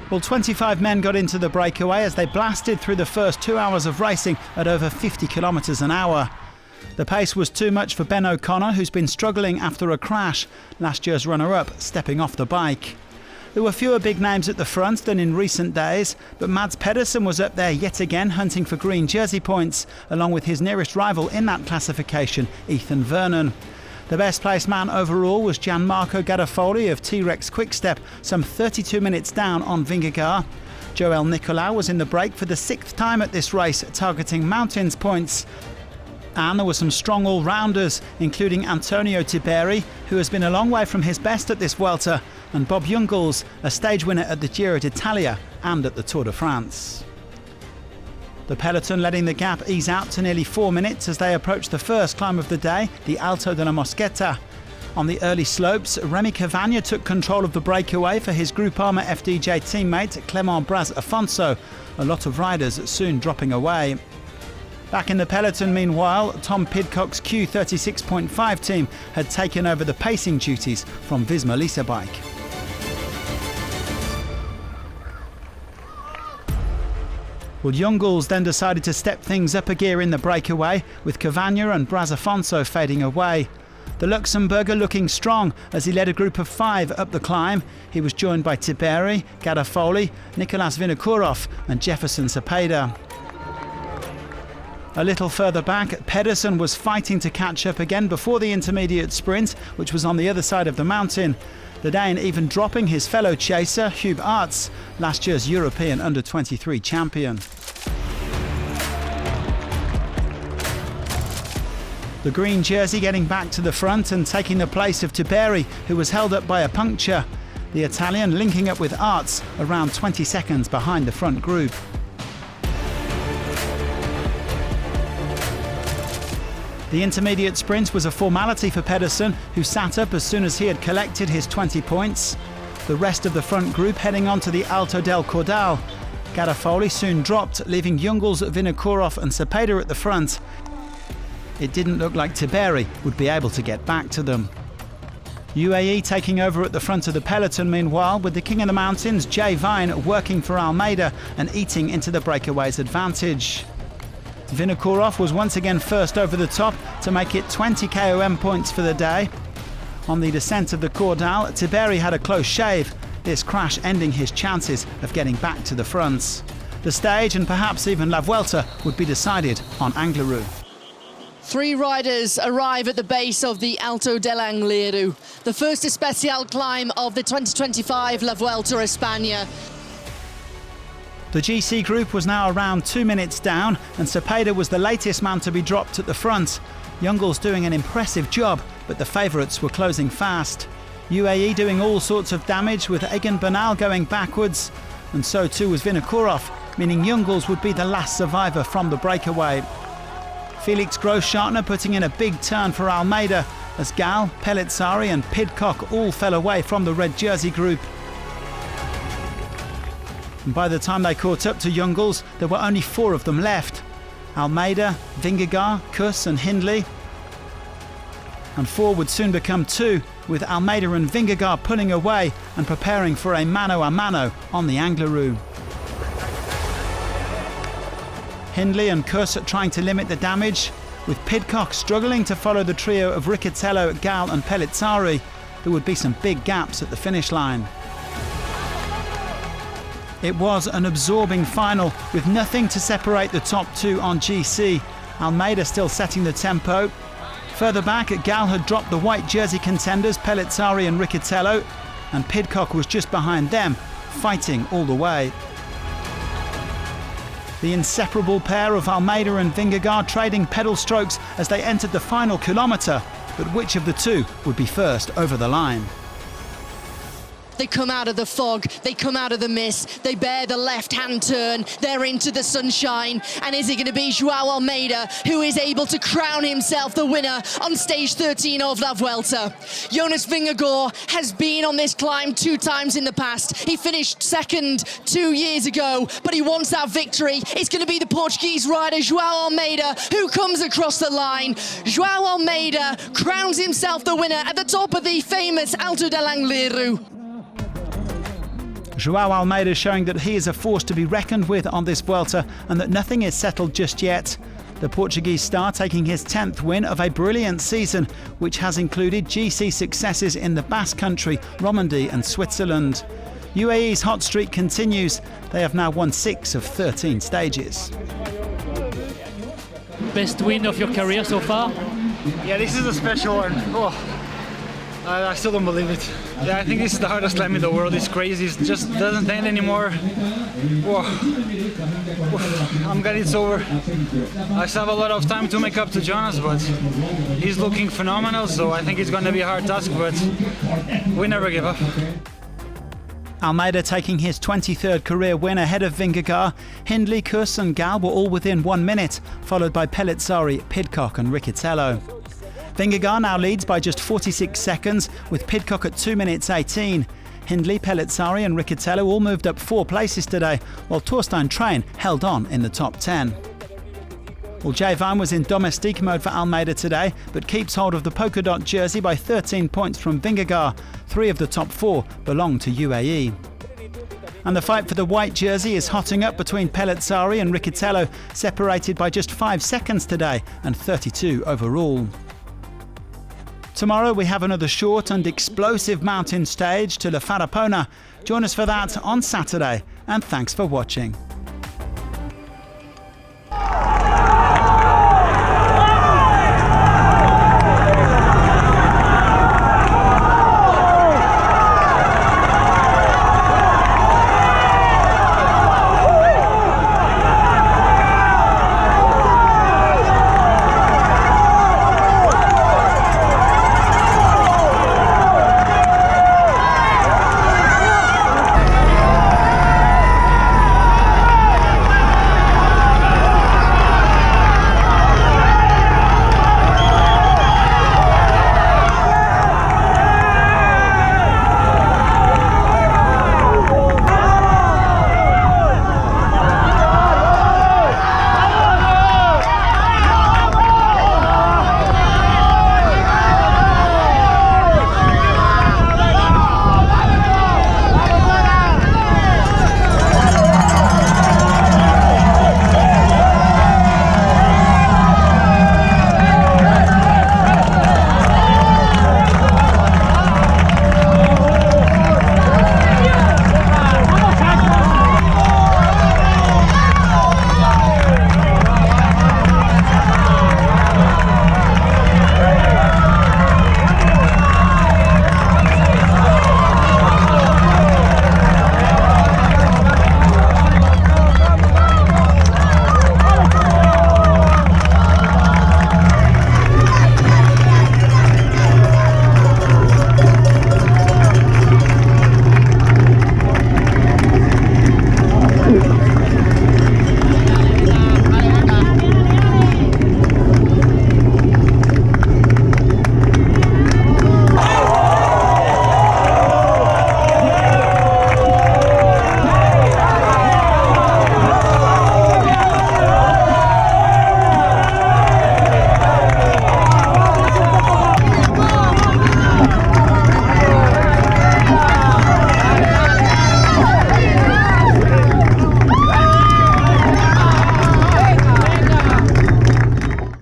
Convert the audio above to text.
Well, 25 men got into the breakaway as they blasted through the first 2 hours of racing at over 50 kilometres an hour. The pace was too much for Ben O'Connor, who's been struggling after a crash, last year's runner-up, stepping off the bike. There were fewer big names at the front than in recent days, but Mads Pedersen was up there yet again hunting for green jersey points, along with his nearest rival in that classification, Ethan Vernon. The best placed man overall was Gianmarco Garofoli of T-Rex Quickstep, some 32 minutes down on Vingegaard. Joel Nicolau was in the break for the 6th time at this race, targeting mountains points. And there were some strong all-rounders, including Antonio Tiberi, who has been a long way from his best at this Vuelta, and Bob Jungels, a stage winner at the Giro d'Italia and at the Tour de France. The peloton letting the gap ease out to nearly 4 minutes as they approach the first climb of the day, the Alto de la Mosqueta. On the early slopes, Remy Cavagna took control of the breakaway for his Groupama FDJ teammate Clement Braz-Afonso, a lot of riders soon dropping away. Back in the peloton, meanwhile, Tom Pidcock's Q36.5 team had taken over the pacing duties from Visma Lease Bike. Well, Jungels then decided to step things up a gear in the breakaway, with Cavagna and Braz-Afonso fading away. The Luxembourger looking strong as he led a group of 5 up the climb. He was joined by Tiberi, Garofoli, Nicolas Vinokourov and Jefferson Cepeda. A little further back, Pedersen was fighting to catch up again before the intermediate sprint, which was on the other side of the mountain. The Dane even dropping his fellow chaser, Hugh Arts, last year's European Under-23 champion. The green jersey getting back to the front and taking the place of Tiberi, who was held up by a puncture. The Italian linking up with Arts around 20 seconds behind the front group. The intermediate sprint was a formality for Pedersen, who sat up as soon as he had collected his 20 points. The rest of the front group heading on to the Alto del Cordal. Garofoli soon dropped, leaving Jungels, Vinokourov and Cepeda at the front. It didn't look like Tiberi would be able to get back to them. UAE taking over at the front of the peloton meanwhile, with the King of the Mountains, Jay Vine, working for Almeida and eating into the breakaway's advantage. Vinokourov was once again first over the top to make it 20 KOM points for the day. On the descent of the Cordal, Tiberi had a close shave, this crash ending his chances of getting back to the fronts. The stage and perhaps even La Vuelta would be decided on Angliru. 3 riders arrive at the base of the Alto de L'Angliru, the first especial climb of the 2025 La Vuelta España. The GC group was now around 2 minutes down, and Cepeda was the latest man to be dropped at the front. Jungels doing an impressive job, but the favourites were closing fast. UAE doing all sorts of damage, with Egan Bernal going backwards, and so too was Vinokourov, meaning Jungels would be the last survivor from the breakaway. Felix Großschartner putting in a big turn for Almeida, as Gal, Pellizzari and Pidcock all fell away from the red jersey group. And by the time they caught up to Jungels, there were only 4 of them left. Almeida, Vingegaard, Kuss and Hindley. And 4 would soon become 2, with Almeida and Vingegaard pulling away and preparing for a mano-a-mano on the Angliru. Hindley and Kuss trying to limit the damage, with Pidcock struggling to follow the trio of Riccitello, Gal and Pellizzari. There would be some big gaps at the finish line. It was an absorbing final, with nothing to separate the top 2 on GC. Almeida still setting the tempo. Further back, Gal had dropped the white jersey contenders Pellizzari and Riccitello, and Pidcock was just behind them, fighting all the way. The inseparable pair of Almeida and Vingegaard trading pedal strokes as they entered the final kilometre, but which of the 2 would be first over the line? They come out of the fog, they come out of the mist, they bear the left-hand turn, they're into the sunshine. And is it going to be Joao Almeida who is able to crown himself the winner on stage 13 of La Vuelta? Jonas Vingegaard has been on this climb 2 times in the past. He finished second 2 years ago, but he wants that victory. It's going to be the Portuguese rider Joao Almeida who comes across the line. Joao Almeida crowns himself the winner at the top of the famous Alto de L'Angliru. João Almeida showing that he is a force to be reckoned with on this Vuelta and that nothing is settled just yet. The Portuguese star taking his 10th win of a brilliant season, which has included GC successes in the Basque Country, Romandy and Switzerland. UAE's hot streak continues. They have now won 6 of 13 stages. Best win of your career so far? Yeah, this is a special one. Oh, I still don't believe it. Yeah, I think this is the hardest slam in the world. It's crazy. It just doesn't end anymore. Whoa. I'm glad it's over. I still have a lot of time to make up to Jonas, but he's looking phenomenal, so I think it's going to be a hard task, but we never give up. Almeida taking his 23rd career win ahead of Vingegaard. Hindley, Kuss and Gal were all within 1 minute, followed by Pellizzari, Pidcock and Riccitello. Vingegaard now leads by just 46 seconds, with Pidcock at 2 minutes 18. Hindley, Pellizzari and Riccitello all moved up 4 places today, while Torstein Train held on in the top 10. Well, Jayvon was in domestique mode for Almeida today, but keeps hold of the polka dot jersey by 13 points from Vingegaard. 3 of the top 4 belong to UAE. And the fight for the white jersey is hotting up between Pellizzari and Riccitello, separated by just 5 seconds today and 32 overall. Tomorrow we have another short and explosive mountain stage to La Farapona. Join us for that on Saturday, and thanks for watching.